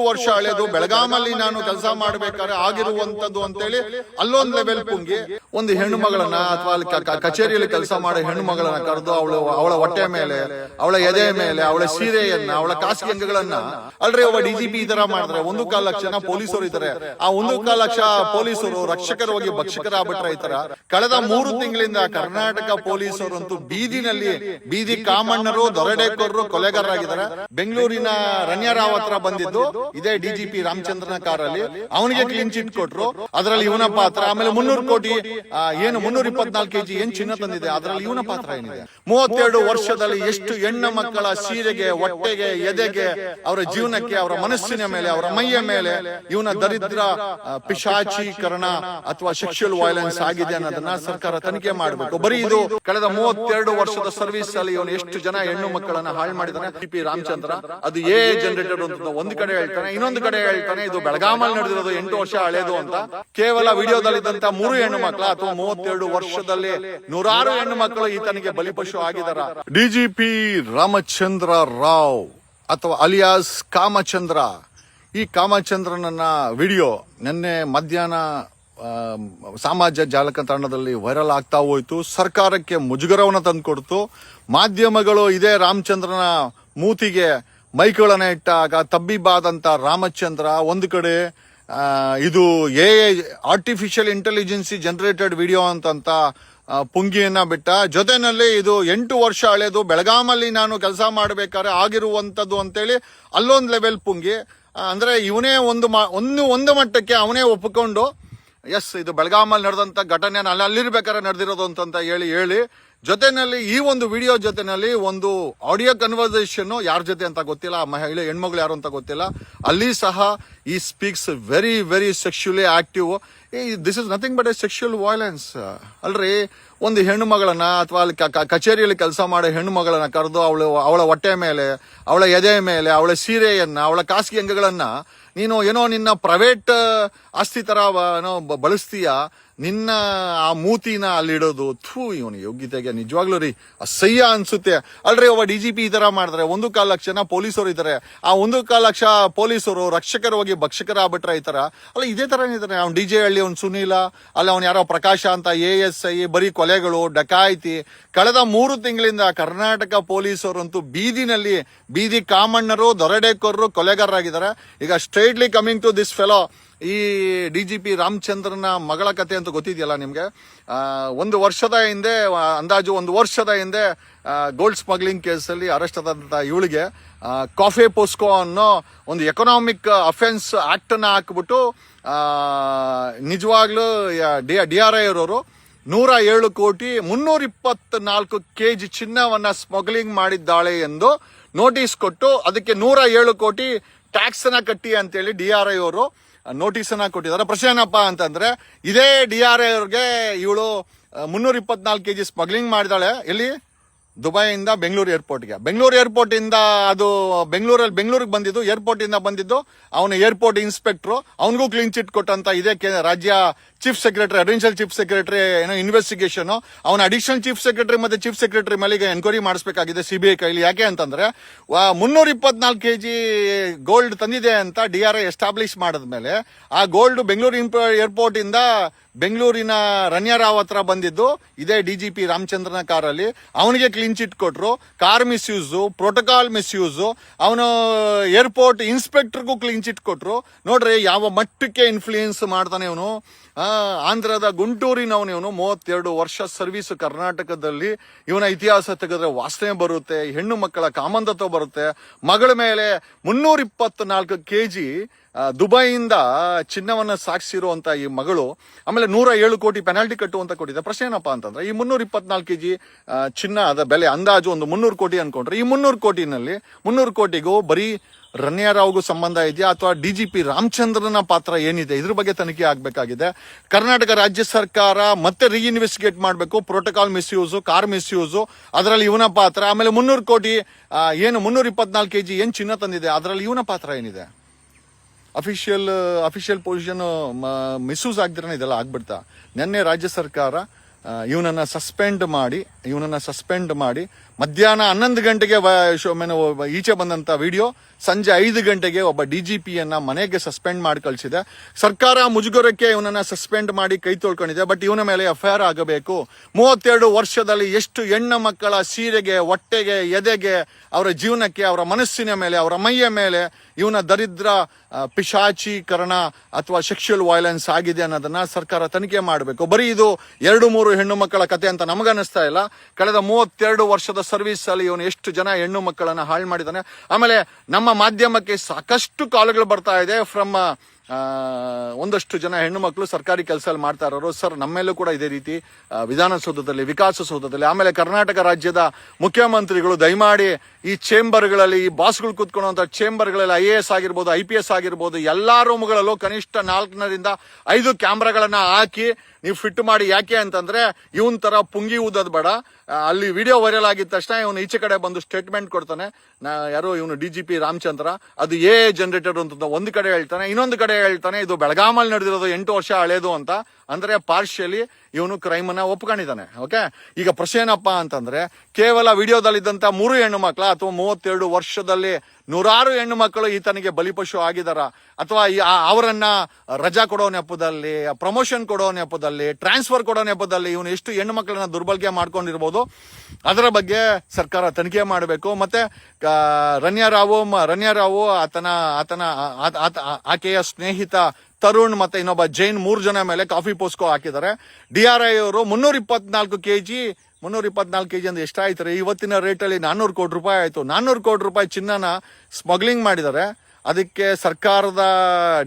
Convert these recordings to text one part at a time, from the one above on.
ವರ್ಷ ಹಳೆದು. ಬೆಳಗಾಮಲ್ಲಿ ನಾನು ಕೆಲಸ ಮಾಡಬೇಕಾದ್ರೆ ಆಗಿರುವಂತದ್ದು ಅಂತೇಳಿ ಅಲ್ಲೊಂದು ಲೆವೆಲ್ ಪುಂಗಿ ಒಂದು ಹೆಣ್ಣು ಮಗಳನ್ನ ಅಥವಾ ಅಲ್ಲಿ ಕಚೇರಿಯಲ್ಲಿ ಕೆಲಸ ಮಾಡೋ ಹೆಣ್ಣು ಮಗಳನ್ನ ಕರೆದು ಅವಳ ಹೊಟ್ಟೆ ಮೇಲೆ, ಅವಳ ಎದೆ ಮೇಲೆ, ಅವಳ ಸೀರೆಯನ್ನ, ಅವಳ ಖಾಸಗಿ ಅಂಗಗಳನ್ನ ಅಲ್ರಿ ಒಬ್ಬ ಡಿಜಿಪಿ ಈ ತರ ಮಾಡಿದ್ರೆ 1.25 ಲಕ್ಷ ಜನ ಪೊಲೀಸರು ಇದ್ದಾರೆ. ಆ 1.25 ಲಕ್ಷ ಪೊಲೀಸರು ರಕ್ಷಕರು ಹೋಗಿ ಭಕ್ಷಕರಾಗ್ಬಿಟ್ರೆ ಈ ತರ. ಕಳೆದ 3 ತಿಂಗಳಿಂದ ಕರ್ನಾಟಕ ಪೊಲೀಸರಂತೂ ಬೀದಿ ಕಾಮಣ್ಣರು, ದೊರಡೆಕೋರರು, ಕೊಲೆಗಾರರಾಗಿದ್ದಾರೆ. ಬೆಂಗಳೂರಿನ ರಣ್ಯ ರಾವ್ ಹತ್ರ ಬಂದಿದ್ದು ಇದೇ ಡಿಜಿಪಿ ರಾಮಚಂದ್ರನ ಕಾರಲ್ಲಿ. ಅವನಿಗೆ ಕ್ಲೀನ್ ಚಿಟ್ ಕೊಟ್ರು, ಅದರಲ್ಲಿ ಇವನ ಪಾತ್ರ. ಆಮೇಲೆ 300 ಕೋಟಿ ಏನು 324 kg ಏನ್ ಚಿನ್ನ ತಂದಿದೆ, ಅದರಲ್ಲಿ ಇವನ ಪಾತ್ರ ಏನಿದೆ? 32 ವರ್ಷದಲ್ಲಿ ಎಷ್ಟು ಹೆಣ್ಣು ಮಕ್ಕಳ ಸೀರೆಗೆ, ಹೊಟ್ಟೆಗೆ, ಎದೆಗೆ, ಅವರ ಜೀವನಕ್ಕೆ, ಅವರ ಮನಸ್ಸಿನ ಮೇಲೆ, ಅವರ ಮೈಯ ಮೇಲೆ ಇವನ ದರಿದ್ರ ಪಿಶಾಚೀಕರಣ ಅಥವಾ ಸೆಕ್ಷುವಲ್ ವೈಲೆನ್ಸ್ ಆಗಿದೆ ಅನ್ನೋದನ್ನ ಸರ್ಕಾರ ತನಿಖೆ ಮಾಡಬೇಕು. ಬರೀ ಇದು ಕಳೆದ 32 ವರ್ಷದ ಸರ್ವಿಸ್ ಅಲ್ಲಿ ಇವನು ಎಷ್ಟು ಜನ ಹೆಣ್ಣು ಮಕ್ಕಳನ್ನ ಹಾಳು ಮಾಡಿದಾನೆ ಡಿಜಿಪಿ ರಾಮಚಂದ್ರ. ಅದು ಜನರೇಟೆಡ್ ಅಂತ ಒಂದು ಕಡೆ ಹೇಳ್ತಾನೆ, ಇನ್ನೊಂದು ಕಡೆ ಹೇಳ್ತಾನೆ ಇದು ಬೆಳಗಾಮಲ್ಲಿ ನಡೆದಿರೋದು 8 ವರ್ಷ ಹಳೇದು ಅಂತ. ಕೇವಲ ವಿಡಿಯೋದಲ್ಲಿದ್ದಂತ 3 ಹೆಣ್ಣು ಮಕ್ಕಳ ಅಥವಾ 32 ವರ್ಷದಲ್ಲಿ 100 ಹೆಣ್ಣು ಮಕ್ಕಳು ಈತನಿಗೆ ಬಲಿಪಶು ಆಗಿದಾರ. ಡಿಜಿಪಿ ರಾಮಚಂದ್ರ ರಾವ್ ಅಥವಾ ಅಲಿಯಾಸ್ ಕಾಮಚಂದ್ರ. ಈ ಕಾಮಚಂದ್ರನನ್ನ ವಿಡಿಯೋ ನಿನ್ನೆ ಮಧ್ಯಾಹ್ನ ಸಾಮಾಜಿಕ ಜಾಲತಾಣದಲ್ಲಿ ವೈರಲ್ ಆಗ್ತಾ ಹೋಯ್ತು. ಸರ್ಕಾರಕ್ಕೆ ಮುಜುಗರವನ್ನು ತಂದುಕೊಡ್ತು. ಮಾಧ್ಯಮಗಳು ಇದೇ ರಾಮಚಂದ್ರನ ಮೂತಿಗೆ ಮೈಕ್ಗಳನ್ನ ಇಟ್ಟಾಗ ತಬ್ಬಿಬಾದಂತ ರಾಮಚಂದ್ರ ಒಂದು ಕಡೆ ಇದು ಆರ್ಟಿಫಿಷಿಯಲ್ ಇಂಟೆಲಿಜೆನ್ಸಿ ಜನರೇಟೆಡ್ ವಿಡಿಯೋ ಅಂತ ಪುಂಗಿಯನ್ನ ಬಿಟ್ಟ. ಜೊತೆನಲ್ಲಿ ಇದು 8 ವರ್ಷ ಹಳೇದು, ಬೆಳಗಾಮಲ್ಲಿ ನಾನು ಕೆಲಸ ಮಾಡಬೇಕಾದ್ರೆ ಆಗಿರುವಂತದ್ದು ಅಂತೇಳಿ ಅಲ್ಲೊಂದು ಲೆವೆಲ್ ಪುಂಗಿ. ಅಂದ್ರೆ ಇವನೇ ಒಂದು ಮಟ್ಟಕ್ಕೆ ಅವನೇ ಒಪ್ಪಿಕೊಂಡು ಎಸ್ ಇದು ಬೆಳಗಾಮಲ್ಲಿ ನಡೆದಂತ ಘಟನೆ ಅಲ್ಲಿರ್ಬೇಕಾದ್ರೆ ನಡೆದಿರೋದು ಅಂತ ಹೇಳಿ ಜೊತೆನಲ್ಲಿ ಈ ಒಂದು ವಿಡಿಯೋ ಜೊತೆನಲ್ಲಿ ಒಂದು ಆಡಿಯೋ ಕನ್ವರ್ಸೇಷನ್ ಯಾರ ಜೊತೆ ಅಂತ ಗೊತ್ತಿಲ್ಲ, ಮಹಿಳೆ ಹೆಣ್ಮಗಳು ಯಾರು ಅಂತ ಗೊತ್ತಿಲ್ಲ. ಅಲ್ಲಿ ಸಹ ಈ speaks very very sexually active. This is nothing but A sexual violence ಅಲ್ರಿ. ಒಂದು ಹೆಣ್ಣು ಮಗಳನ್ನ ಅಥವಾ ಅಲ್ಲಿ ಕಚೇರಿಯಲ್ಲಿ ಕೆಲಸ ಮಾಡೋ ಹೆಣ್ಣು ಮಗಳನ್ನ ಕರೆದು ಅವಳ ಹೊಟ್ಟೆ ಮೇಲೆ, ಅವಳ ಎದೆ ಮೇಲೆ, ಅವಳ ಸೀರೆಯನ್ನ, ಅವಳ ಖಾಸಗಿ ಅಂಗಗಳನ್ನ ನೀನು ಏನೋ ನಿನ್ನ ಪ್ರೈವೇಟ್ ಆಸ್ತಿ ತರ ಬಳಸ್ತೀಯ. ನಿನ್ನ ಆ ಮೂತಿನ ಅಲ್ಲಿಡೋದು ಇವನು ಯೋಗ್ಯತೆಗೆ ನಿಜವಾಗ್ಲೂ ರೀ ಅಸಹ್ಯ ಅನ್ಸುತ್ತೆ ಅಲ್ರಿ. ಒಬ್ಬ ಡಿಜಿಪಿ ಈ ತರ ಮಾಡಿದ್ರೆ 1.25 ಲಕ್ಷ ಜನ ಪೊಲೀಸರು ಇದ್ದಾರೆ. ಆ 1.25 ಲಕ್ಷ ಪೊಲೀಸರು ರಕ್ಷಕರು ಹೋಗಿ ಭಕ್ಷಕರಾಗ್ಬಿಟ್ರೆ ಈ ತರ ಅಲ್ಲ. ಇದೇ ತರ ಇದಾರೆ. ಅವ್ನು DJ ಹಳ್ಳಿ, ಅವ್ನು ಸುನೀಲ, ಅಲ್ಲ ಅವ್ನು ಯಾರೋ ಪ್ರಕಾಶ ಅಂತ ASI, ಬರೀ ಕೊಲೆಗಳು, ಡಕಾಯಿತಿ. ಕಳೆದ 3 ತಿಂಗಳಿಂದ ಕರ್ನಾಟಕ ಪೊಲೀಸರಂತೂ ಬೀದಿ ಕಾಮಣ್ಣರು, ದೊರಡೆಕೋರರು, ಕೊಲೆಗಾರರಾಗಿದ್ದಾರೆ. ಈಗ straightly coming to this fellow, ಈ ಡಿಜಿಪಿ ರಾಮಚಂದ್ರನ ಮಗಳ ಕತೆ ಅಂತ ಗೊತ್ತಿದೆಯಲ್ಲ ನಿಮ್ಗೆ. 1 ವರ್ಷದ ಹಿಂದೆ, ಅಂದಾಜು 1 ವರ್ಷದ ಹಿಂದೆ ಗೋಲ್ಡ್ ಸ್ಮಗ್ಲಿಂಗ್ ಕೇಸಲ್ಲಿ ಅರೆಸ್ಟ್ ಆದಂತ ಇವಳಿಗೆ ಕಾಫೆ ಪೋಸ್ಕೋ ಅನ್ನೋ ಒಂದು ಎಕನಾಮಿಕ್ ಅಫೆನ್ಸ್ ಆಕ್ಟ್ ಅನ್ನ ಹಾಕ್ಬಿಟ್ಟು ನಿಜವಾಗ್ಲೂ DRI ಅವರವರು 107 ಕೋಟಿ 324 kg ಚಿನ್ನವನ್ನ ಸ್ಮಗ್ಲಿಂಗ್ ಮಾಡಿದ್ದಾಳೆ ಎಂದು ನೋಟಿಸ್ ಕೊಟ್ಟು ಅದಕ್ಕೆ 107 ಕೋಟಿ ಟ್ಯಾಕ್ಸ್ ಅನ್ನ ಕಟ್ಟಿ ಅಂತೇಳಿ DRI ಅವರು ನೋಟಿಸ್ ಅನ್ನ ಕೊಟ್ಟಿದ್ದಾರೆ. ಪ್ರಶ್ನೆ ಏನಪ್ಪಾ ಅಂತಂದ್ರೆ, ಇದೇ DRI ಅವ್ರಿಗೆ ಇವಳು 324 kg ಸ್ಮಗ್ಲಿಂಗ್ ಮಾಡಿದಾಳೆ. ಎಲ್ಲಿ? ದುಬೈಯಿಂದ ಬೆಂಗಳೂರು ಏರ್ಪೋರ್ಟ್ಗೆ. ಬೆಂಗಳೂರು ಏರ್ಪೋರ್ಟ್ ಇಂದ ಅದು ಬೆಂಗಳೂರಿಗೆ ಬಂದಿದ್ದು, ಏರ್ಪೋರ್ಟ್ ಇಂದ ಬಂದಿದ್ದು ಅವನು ಏರ್ಪೋರ್ಟ್ ಇನ್ಸ್ಪೆಕ್ಟರ್. ಅವನಿಗೂ ಕ್ಲೀನ್ ಚಿಟ್ ಕೊಟ್ಟಂತ ಇದೇ ರಾಜ್ಯ chief secretary, additional chief secretary ಏನೋ ಇನ್ವೆಸ್ಟಿಗೇಷನ್. ಅವನ ಅಡಿಷನಲ್ ಚೀಫ್ ಸೆಕ್ರೆಟರಿ ಮತ್ತೆ ಚೀಫ್ ಸೆಕ್ರೆಟರಿ ಮೇಲೆ ಎನ್ಕ್ವೈರಿ ಮಾಡಿಸಬೇಕಾಗಿದೆ CBI ಕೈಲಿ. ಯಾಕೆ ಅಂತಂದ್ರೆ 324 kg ಗೋಲ್ಡ್ ತಂದಿದೆ ಅಂತ DRI ಎಸ್ಟಾಬ್ಲಿಷ್ ಮಾಡಿದ್ಮೇಲೆ ಆ ಗೋಲ್ಡ್ ಬೆಂಗಳೂರು ಏರ್ಪೋರ್ಟ್ ಇಂದ ಬೆಂಗಳೂರಿನ ರಣ್ಯ ರಾವ್ ಹತ್ರ ಬಂದಿದ್ದು ಇದೇ ಡಿಜಿಪಿ ರಾಮಚಂದ್ರನ ಕಾರಲ್ಲಿ. ಅವನಿಗೆ ಕ್ಲೀನ್ ಚಿಟ್ ಕೊಟ್ರು. Car misuse, protocol misuse. ಅವನು ಏರ್ಪೋರ್ಟ್ ಇನ್ಸ್ಪೆಕ್ಟರ್ಗೂ ಕ್ಲೀನ್ ಚಿಟ್ ಕೊಟ್ರು. ನೋಡ್ರಿ ಯಾವ ಮಟ್ಟಕ್ಕೆ ಇನ್ಫ್ಲೂಯೆನ್ಸ್ ಮಾಡ್ತಾನೆ ಇವನು. ಆಂಧ್ರದ ಗುಂಟೂರಿನವನು ಇವನು. 32 ವರ್ಷ ಸರ್ವಿಸ್ ಕರ್ನಾಟಕದಲ್ಲಿ. ಇವನ ಇತಿಹಾಸ ತೆಗೆದ್ರೆ ವಾಸನೆ ಬರುತ್ತೆ, ಹೆಣ್ಣು ಮಕ್ಕಳ ಕಾಮಂದತ್ವ ಬರುತ್ತೆ. ಮಗಳ ಮೇಲೆ 324 kg ದುಬೈಯಿಂದ ಚಿನ್ನವನ್ನ ಸಾಗಿಸಿರುವಂತ ಈ ಮಗಳು. ಆಮೇಲೆ 107 ಕೋಟಿ ಪೆನಾಲ್ಟಿ ಕಟ್ಟುವಂತ ಕೊಟ್ಟಿದೆ. ಪ್ರಶ್ನೆ ಏನಪ್ಪಾ ಅಂತಂದ್ರೆ, ಈ 324 kg ಚಿನ್ನ ಅದ ಬೆಲೆ ಅಂದಾಜು ಒಂದು 300 ಕೋಟಿ ಅನ್ಕೊಂಡ್ರೆ, ಈ 300 ಕೋಟಿನಲ್ಲಿ 300 ಕೋಟಿಗೂ ಬರೀ ರಣ್ಯ ರಾವ್ಗೂ ಸಂಬಂಧ ಇದೆಯಾ ಅಥವಾ ಡಿಜಿಪಿ ರಾಮಚಂದ್ರನ ಪಾತ್ರ ಏನಿದೆ, ಇದ್ರ ಬಗ್ಗೆ ತನಿಖೆ ಆಗ್ಬೇಕಾಗಿದೆ. ಕರ್ನಾಟಕ ರಾಜ್ಯ ಸರ್ಕಾರ ಮತ್ತೆ ರೀಇನ್ವೆಸ್ಟಿಗೇಟ್ ಮಾಡಬೇಕು. ಪ್ರೋಟೋಕಾಲ್ ಮಿಸ್ಯೂಸ್, ಕಾರ್ ಮಿಸ್ಯೂಸ್, ಅದರಲ್ಲಿ ಇವನ ಪಾತ್ರ. ಆಮೇಲೆ 300 ಕೋಟಿ ಏನು 324 kg ಏನ್ ಚಿನ್ನ ತಂದಿದೆ, ಅದರಲ್ಲಿ ಇವನ ಪಾತ್ರ ಏನಿದೆ? ಅಫಿಷಿಯಲ್ ಪೊಸಿಷನ್ ಮಿಸ್ಯೂಸ್ ಆಗ್ದಿರನೇ ಇದೆಲ್ಲ ಆಗ್ಬಿಡ್ತಾ. ನಿನ್ನೆ ರಾಜ್ಯ ಸರ್ಕಾರ ಇವನನ್ನ ಸಸ್ಪೆಂಡ್ ಮಾಡಿ ಮಧ್ಯಾಹ್ನ 11 ಗಂಟೆಗೆ ಈಚೆ ಬಂದಂತ ವಿಡಿಯೋ ಸಂಜೆ 5 ಗಂಟೆಗೆ ಒಬ್ಬ DGPಯನ್ನ ಮನೆಗೆ ಸಸ್ಪೆಂಡ್ ಮಾಡಿ ಕಳಿಸಿದೆ. ಸರ್ಕಾರ ಮುಜುಗರಕ್ಕೆ ಇವನನ್ನ ಸಸ್ಪೆಂಡ್ ಮಾಡಿ ಕೈ ತೊಳ್ಕೊಂಡಿದೆ. ಬಟ್ ಇವನ ಮೇಲೆ FIR ಆಗಬೇಕು. 32 ವರ್ಷದಲ್ಲಿ ಎಷ್ಟು ಹೆಣ್ಣು ಮಕ್ಕಳ ಸೀರೆಗೆ, ಹೊಟ್ಟೆಗೆ, ಎದೆಗೆ, ಅವರ ಜೀವನಕ್ಕೆ, ಅವರ ಮನಸ್ಸಿನ ಮೇಲೆ, ಅವರ ಮೈಯ ಮೇಲೆ ಇವನ ದರಿದ್ರ ಪಿಶಾಚೀಕರಣ ಅಥವಾ ಸೆಕ್ಷುವಲ್ ವೈಲೆನ್ಸ್ ಆಗಿದೆ ಅನ್ನೋದನ್ನ ಸರ್ಕಾರ ತನಿಖೆ ಮಾಡಬೇಕು. ಬರೀ ಇದು 2-3 ಹೆಣ್ಣು ಮಕ್ಕಳ ಕತೆ ಅಂತ ನಮಗನ್ನಿಸ್ತಾ ಇಲ್ಲ. ಕಳೆದ 32 ವರ್ಷದ ಸರ್ವಿಸ್ ಅಲ್ಲಿ ಇವನು ಎಷ್ಟು ಜನ ಹೆಣ್ಣು ಮಕ್ಕಳನ್ನ ಹಾಳು ಮಾಡಿದ್ದಾನೆ. ಆಮೇಲೆ ನಮ್ಮ ಮಾಧ್ಯಮಕ್ಕೆ ಸಾಕಷ್ಟು ಕಾಲ್ಗಳು ಬರ್ತಾ ಇದೆ ಫ್ರಮ್ ಒಂದಷ್ಟು ಜನ ಹೆಣ್ಣು ಮಕ್ಕಳು ಸರ್ಕಾರಿ ಕೆಲಸ ಮಾಡ್ತಾ ಇರೋರು. ಸರ್, ನಮ್ಮೆಲ್ಲೂ ಕೂಡ ಇದೇ ರೀತಿ ವಿಧಾನಸೌಧದಲ್ಲಿ, ವಿಕಾಸಸೌಧದಲ್ಲಿ, ಆಮೇಲೆ ಕರ್ನಾಟಕ ರಾಜ್ಯದ ಮುಖ್ಯಮಂತ್ರಿಗಳು ದಯಮಾಡಿ ಈ ಚೇಂಬರ್ಗಳಲ್ಲಿ, ಈ ಬಾಸ್ಗಳು ಕೂತ್ಕೊಳ್ಳುವಂತ ಚೇಂಬರ್ಗಳಲ್ಲಿ IAS ಆಗಿರ್ಬೋದು, IPS ಆಗಿರ್ಬೋದು, ಎಲ್ಲಾ ರೂಮ್ಗಳಲ್ಲೂ ಕನಿಷ್ಠ 4ರಿಂದ 5 ಕ್ಯಾಮ್ರಾಗಳನ್ನ ಹಾಕಿ ನೀವು ಫಿಟ್ ಮಾಡಿ. ಯಾಕೆ ಅಂತಂದ್ರೆ ಇವನ್ ತರ ಪುಂಗಿ ಊದೋದ್ ಬೇಡ. ಅಲ್ಲಿ ವಿಡಿಯೋ ವೈರಲ್ ಆಗಿದ ತಕ್ಷಣ ಇವನು ಈಚೆ ಕಡೆ ಬಂದು ಸ್ಟೇಟ್ಮೆಂಟ್ ಕೊಡ್ತಾನೆ. ಯಾರು ಇವನು DGP ರಾಮಚಂದ್ರ, ಅದು ಜನರೇಟರ್ ಅಂತ ಒಂದು ಕಡೆ ಹೇಳ್ತಾನೆ, ಇನ್ನೊಂದು ಕಡೆ ಹೇಳ್ತಾನೆ ಇದು ಬೆಳಗಾಮಲ್ಲಿ ನಡೆದಿರೋದು 8 ವರ್ಷ ಹಳೇದು ಅಂತ. ಅಂದ್ರೆ ಪಾರ್ಶಿಯಲಿ ಇವನು ಕ್ರೈಮ್ ಅನ್ನ ಒಪ್ಕೊಂಡಿದ್ದಾನೆ. ಓಕೆ, ಈಗ ಪ್ರಶ್ನೆ ಏನಪ್ಪಾ ಅಂತಂದ್ರೆ, ಕೇವಲ ವಿಡಿಯೋದಲ್ಲಿದ್ದಂತ 3 ಹೆಣ್ಣು ಮಕ್ಕಳ ಅಥವಾ 32 ವರ್ಷದಲ್ಲಿ 100 ಹೆಣ್ಣು ಮಕ್ಕಳು ಈತನಿಗೆ ಬಲಿಪಶು ಆಗಿದಾರ, ಅಥವಾ ಅವರನ್ನ ರಜಾ ಕೊಡೋ ನೆಪದಲ್ಲಿ, ಪ್ರಮೋಷನ್ ಕೊಡೋ ನೆಪದಲ್ಲಿ, ಟ್ರಾನ್ಸ್ಫರ್ ಕೊಡೋ ನೆಪದಲ್ಲಿ ಇವನು ಎಷ್ಟು ಹೆಣ್ಣು ಮಕ್ಕಳನ್ನ ದುರ್ಬಳಕೆ ಮಾಡ್ಕೊಂಡಿರ್ಬೋದು, ಅದರ ಬಗ್ಗೆ ಸರ್ಕಾರ ತನಿಖೆ ಮಾಡಬೇಕು. ಮತ್ತೆ ರನ್ಯಾ ರಾವು ಆಕೆಯ ಸ್ನೇಹಿತ ತರುಣ್ ಮತ್ತೆ ಇನ್ನೊಬ್ಬ ಜೈನ್ 3 ಜನ ಮೇಲೆ ಕಾಫಿ ಪೋಸ್ಕೋ ಹಾಕಿದ್ದಾರೆ. DRI ಅವರು 324 ಕೆಜಿ ಅಂದ್ರೆ ಎಷ್ಟಾಯ್ತು ರೀ? ಇವತ್ತಿನ ರೇಟಲ್ಲಿ 400 ಕೋಟಿ ರೂಪಾಯಿ ಆಯ್ತು. 400 ಕೋಟಿ ರೂಪಾಯಿ ಚಿನ್ನನ ಸ್ಮಗ್ಲಿಂಗ್ ಮಾಡಿದ್ದಾರೆ. ಅದಕ್ಕೆ ಸರ್ಕಾರದ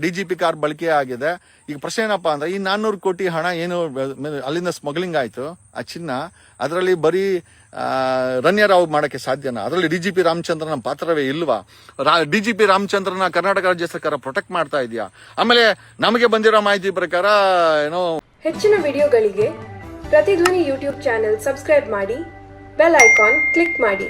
DGP ಕಾರ್ ಬಳಕೆ ಆಗಿದೆ. ಈಗ ಪ್ರಶ್ನೆ ಏನಪ್ಪಾ ಅಂದ್ರೆ, ಈ 400 ಕೋಟಿ ಹಣ ಏನು ಅಲ್ಲಿಂದ ಸ್ಮಗ್ಲಿಂಗ್ ಆಯ್ತು, ಆ ಚಿನ್ನ, ಅದರಲ್ಲಿ ಬರೀ ರನ್ಯಾ ರಾವ್ ಮಾಡಕ್ಕೆ ಸಾಧ್ಯನಾ? ಅದರಲ್ಲಿ DGP ರಾಮಚಂದ್ರನ ಪಾತ್ರವೇ ಇಲ್ವಾ? DGP ರಾಮಚಂದ್ರನ ಕರ್ನಾಟಕ ರಾಜ್ಯ ಸರ್ಕಾರ ಪ್ರೊಟೆಕ್ಟ್ ಮಾಡ್ತಾ ಇದೆಯಾ? ಆಮೇಲೆ ನಮಗೆ ಬಂದಿರೋ ಮಾಹಿತಿ ಪ್ರಕಾರ ಹೆಚ್ಚಿನ ವಿಡಿಯೋಗಳಿಗೆ ಪ್ರತಿಧ್ವನಿ ಯೂಟ್ಯೂಬ್ ಚಾನೆಲ್ ಸಬ್ಸ್ಕ್ರೈಬ್ ಮಾಡಿ, ಬೆಲ್ ಐಕಾನ್ ಕ್ಲಿಕ್ ಮಾಡಿ.